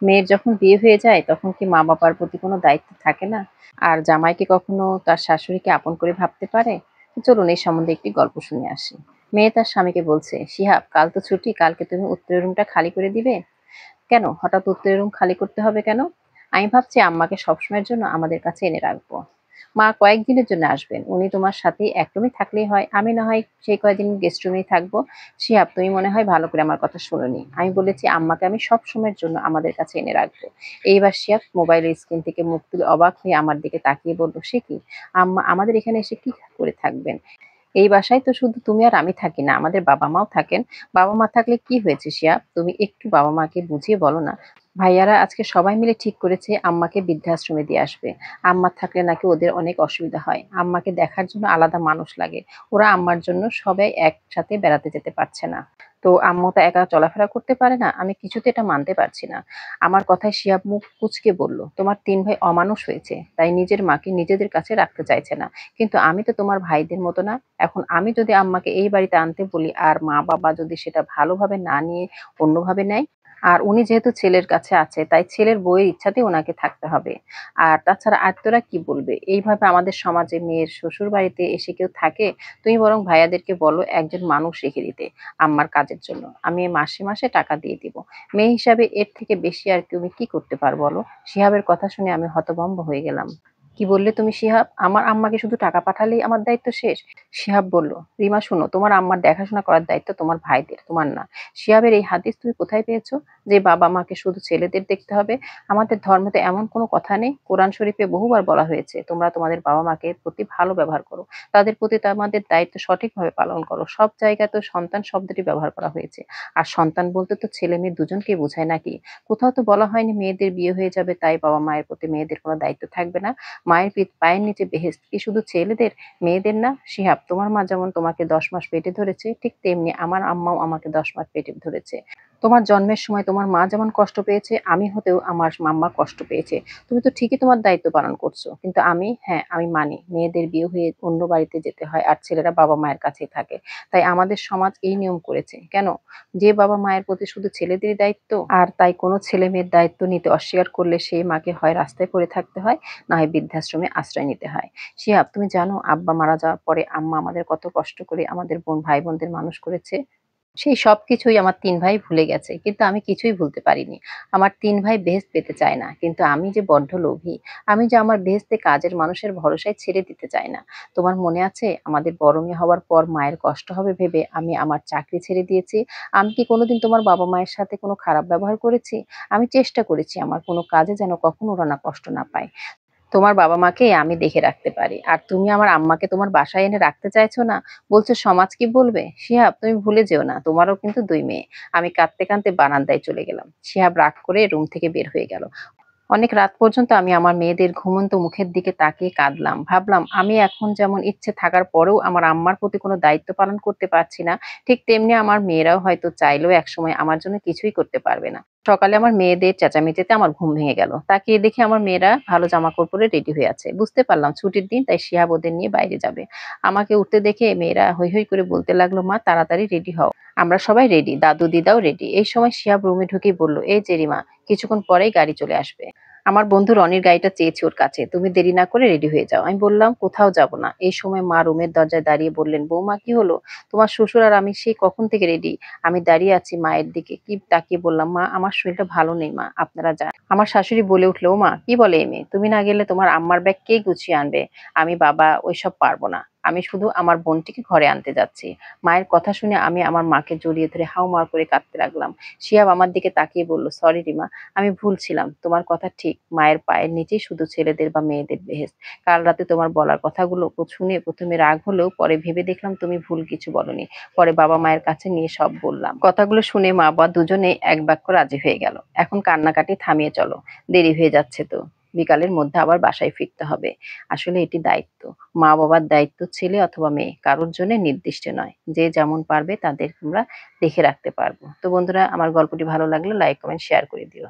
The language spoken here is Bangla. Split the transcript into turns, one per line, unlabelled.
মেয়ের যখন বিয়ে হয়ে যায় তখন কি মা বাবার প্রতি কোনো দায়িত্ব থাকে না? আর জামাই কি কখনো তার শাশুড়িকে আপন করে ভাবতে পারে? তো চলুন এই সম্বন্ধে একটি গল্প শুনে আসি। মেয়ে তার স্বামীকে বলছে, শিহাব কাল তো ছুটি, কালকে তুমি উত্তরের রুমটা খালি করে দিবে। কেন হঠাৎ উত্তরের রুম খালি করতে হবে কেন? আমি ভাবছি আম্মাকে সবসময়ের জন্য আমাদের কাছে এনে রাখবো। মা কয়েকদিনের জন্য আসবেন, উনি তোমার সাথে এক রুমে থাকলেই হয়, আমি না হয় সেই কয়েকদিন গেস্ট রুমেই থাকবো। শিহাব তুমি মনে হয় ভালো করে আমার কথা শোনোনি, আমি বলেছি আম্মাকে আমি সব সময়ের জন্য আমাদের কাছে এনে রাখবো। এইবার শিহাব মোবাইলের স্ক্রিন থেকে মুখ তুলে অবাক হয়ে আমার দিকে তাকিয়ে বলল, সে কি আম্মা আমাদের এখানে এসে কি করে থাকবেন? এই বাসায় তো শুধু তুমি আর আমি থাকি না, আমাদের বাবা মাও থাকেন। বাবা মা থাকলে কি হয়েছে শিহাব, তুমি একটু বাবা মাকে বুঝিয়ে বলো না। ভাইয়ারা আজকে সবাই মিলে ঠিক করেছে আম্মাকে বৃদ্ধাশ্রমে দিয়ে আসবে। আম্মা থাকলে নাকি ওদের অনেক অসুবিধা হয়, আম্মাকে দেখার জন্য আলাদা মানুষ লাগে। ওরা আম্মার জন্য সবাই একসাথে বেড়াতে যেতে পারছে না, তো আম্মু তো একা চলাফেরা করতে পারে না। আমি কিছুতে এটা মানতে পারছি না। আমার কথায় শিহাব মুখ কুঁচকে বলল, তোমার তিন ভাই অমানুষ হয়েছে, তাই নিজের মাকে নিজেদের কাছে রাখতে চাইছে না। কিন্তু আমি তো তোমার ভাইদের মতো না। এখন আমি যদি আম্মাকে এই বাড়িতে আনতে বলি আর মা বাবা যদি সেটা ভালোভাবে না নিয়ে অন্যভাবে নেয়, আর উনি যেহেতু ছেলের কাছে আছে তাই ছেলের বউয়ের ইচ্ছাতেই ওনাকে থাকতে হবে। আর তাছাড়া আত্মীয়রা কি বলবে? এইভাবে আমাদের সমাজে মেয়ের শ্বশুর বাড়িতে এসে কেউ থাকে? তুমি বরং ভাইয়াদেরকে বলো একজন মানুষ রেখে দিতে আম্মার কাজের জন্য, আমি মাসে মাসে টাকা দিয়ে দিব। মেয়ে হিসাবে এর থেকে বেশি আর তুমি কি করতে পারো বলো? শিহাবের কথা শুনে আমি হতভম্ব হয়ে গেলাম। কি বললে তুমি শিহাব? আমার আম্মাকে শুধু টাকা পাঠালেই আমার দায়িত্ব শেষ? শিহাব বলল, রিমা শোনো, তোমার আম্মার দেখাশোনা করার দায়িত্ব তোমার ভাইদের, তোমার না। শিহাবের এই হাদিস তুমি কোথায় পেয়েছো যে বাবা মাকে শুধু ছেলেদের দেখতে হবে? আমাদের ধর্মতে এমন কোনো কথা নেই। কোরআন শরীফে বহুবার বলা হয়েছে তোমরা তোমাদের বাবা মাকে প্রতি ভালো ব্যবহার করো, তাদের প্রতি তোমাদের দায়িত্ব সঠিকভাবে পালন করো। সব জায়গায় তো সন্তান শব্দটি ব্যবহার করা হয়েছে। আর সন্তান বলতে তো ছেলে মেয়ে দুজনকেই বোঝায় নাকি? কোথাও তো বলা হয়নি মেয়েদের বিয়ে হয়ে যাবে তাই বাবা মায়ের প্রতি মেয়েদের কোনো দায়িত্ব থাকবে না। মায়ের পায়ের নিচে বেহেশত কি শুধু ছেলেদের, মেয়েদের না? শিহাব তোমার মা যেমন তোমাকে 10 মাস পেটে ধরেছে, ঠিক তেমনি আমার আম্মাও আমাকে 10 মাস পেটে ধরেছে। তোমার জন্মের সময় তোমার মা যেমন কষ্ট পেয়েছে, আমি হতেও আমার মাম্মা কষ্ট পেয়েছে। তুমি তো ঠিকই তোমার দায়িত্ব পালন করছো, কিন্তু আমি, হ্যাঁ আমি মানি মেয়েদের বিয়ে হয়ে অন্য বাড়িতে যেতে হয় আর ছেলেরা বাবা মায়ের কাছেই থাকে। তাই আমাদের সমাজ এই নিয়ম করেছে কেন? যে বাবা মায়ের প্রতি শুধু ছেলেদেরই দায়িত্ব, আর তাই কোনো ছেলে মেয়ের দায়িত্ব নিতে অস্বীকার করলে সেই মাকে হয় রাস্তায় পড়ে থাকতে হয়, না হয় বৃদ্ধাশ্রমে আশ্রয় নিতে হয়। শিহাব তুমি জানো আব্বা মারা যাওয়ার পরে আম্মা আমাদের কত কষ্ট করে আমাদের ভাই বোনদের মানুষ করেছে? সেই সবকিছুই আমার ৩ ভাই ভুলে গেছে। কিন্তু আমি কিছুই ভুলতে পারিনি। আমার ৩ ভাই বেহেশত পেতে চায় না। কিন্তু আমি যে বড্ড লোভী। আমি যে আমার বেহেশতে কাজের মানুষের ভরসায় ছেড়ে দিতে চাই না। তোমার মনে আছে আমাদের বড় মেয়ে হওয়ার পর মায়ের কষ্ট হবে ভেবে আমি আমার চাকরি ছেড়ে দিয়েছি। আমি কি কোনোদিন তোমার বাবা-মায়ের সাথে কোনো খারাপ ব্যবহার করেছি? আমি চেষ্টা করেছি আমার কোনো কাজে যেন কখনো ওরা না কষ্ট না পায়। তোমার বাবা-মাকে আমি দেখে রাখতে পারি। আর তুমি আমার আম্মাকে তোমার বাসায় এনে রাখতে চাইছো না। বলছো সমাজ কি বলবে? শিহাব তুমি ভুলে যেও না তোমারও কিন্তু ২ মেয়ে। আমি কাঁদতে কাঁদতে বারান্দায় চলে গেলাম। শিহাব রাগ করে রুম থেকে বের হয়ে গেল। অনেক রাত পর্যন্ত আমি আমার মেয়েদের ঘুমন্ত মুখের দিকে তাকিয়ে কাঁদলাম। ভাবলাম আমি এখন যেমন ইচ্ছে থাকার পরেও আমার আম্মার প্রতি কোনো দায়িত্ব পালন করতে পারছি না, ঠিক তেমনি আমার মেয়েরাও হয়তো চাইলেও একসময় আমার জন্য কিছুই করতে পারবে না। সকালে আমার মেয়েদের চেঁচামেচিতে আমার ঘুম ভেঙে গেল। তাকিয়ে দেখি আমার মেয়েরা ভালো জামাকাপড় পরে রেডি হয়ে আছে। বুঝতে পারলাম ছুটির দিন তাই শিহাব ওদের নিয়ে বাইরে যাবে। আমাকে উঠতে দেখে মেয়েরা হৈ হৈ করে বলতে লাগলো, মা তাড়াতাড়ি রেডি হও। আমরা সবাই রেডি, দাদু দিদাও রেডি। এই সময় শিহাব রুমে ঢুকেই বলল, এই যে রিমা, কিছুক্ষণ পরেই গাড়ি চলে আসবে। আমার বন্ধু রনির গাড়িটা চেয়েছি ওর কাছে, তুমি দেরি না করে রেডি হয়ে যাও। আমি বললাম কোথাও যাব না। এই সময় মা রুমের দরজায় দাঁড়িয়ে বললেন, বৌমা কি হলো? তোমার শ্বশুর আর আমি সেই কখন থেকে রেডি। আমি দাঁড়িয়ে আছি মায়ের দিকে কি তাকিয়ে বললাম, মা আমার শরীরটা ভালো নেই মা, আপনারা যান। আমার শাশুড়ি বলে উঠলো, ও মা কি বলে এই মেয়ে, তুমি না গেলে তোমার আম্মার ব্যাগ কে গুছিয়ে আনবে? আমি বাবা ওইসব পারবো না, আমি শুধু আমার বোনটিকে ঘরে আনতে যাচ্ছি। মায়ের কথা শুনে আমি আমার মাকে জড়িয়ে ধরে হাউমাউ করে কাঁদতে লাগলাম। শিহাব আমার দিকে তাকিয়ে বলল, সরি রিমা, আমি ভুল ছিলাম। তোমার কথা ঠিক, মায়ের পায়ের নিচেই শুধু ছেলেদের বা মেয়েদের বেহেশত। কাল রাতে তোমার বলার কথাগুলো শুনে প্রথমে রাগ হলেও পরে ভেবে দেখলাম তুমি ভুল কিছু বলনি। পরে বাবা মায়ের কাছে নিয়ে সব বললাম। কথাগুলো শুনে মা বাবা দুজনেই এক বাক্য রাজি হয়ে গেল। এখন কান্নাকাটি থামিয়ে চলো, দেরি হয়ে যাচ্ছে তো। বিকালের মধ্যে আবার বাসায় ফিরতে হবে। আসলে এটি দায়িত্ব। মা বাবার দায়িত্ব ছেলে অথবা মেয়ে কারোর জন্য নির্দিষ্ট নয়। যে যেমন পারবে তাদের আমরা দেখে রাখতে পারবো। তো বন্ধুরা আমার গল্পটি ভালো লাগলে লাইক কমেন্ট শেয়ার করে দিও।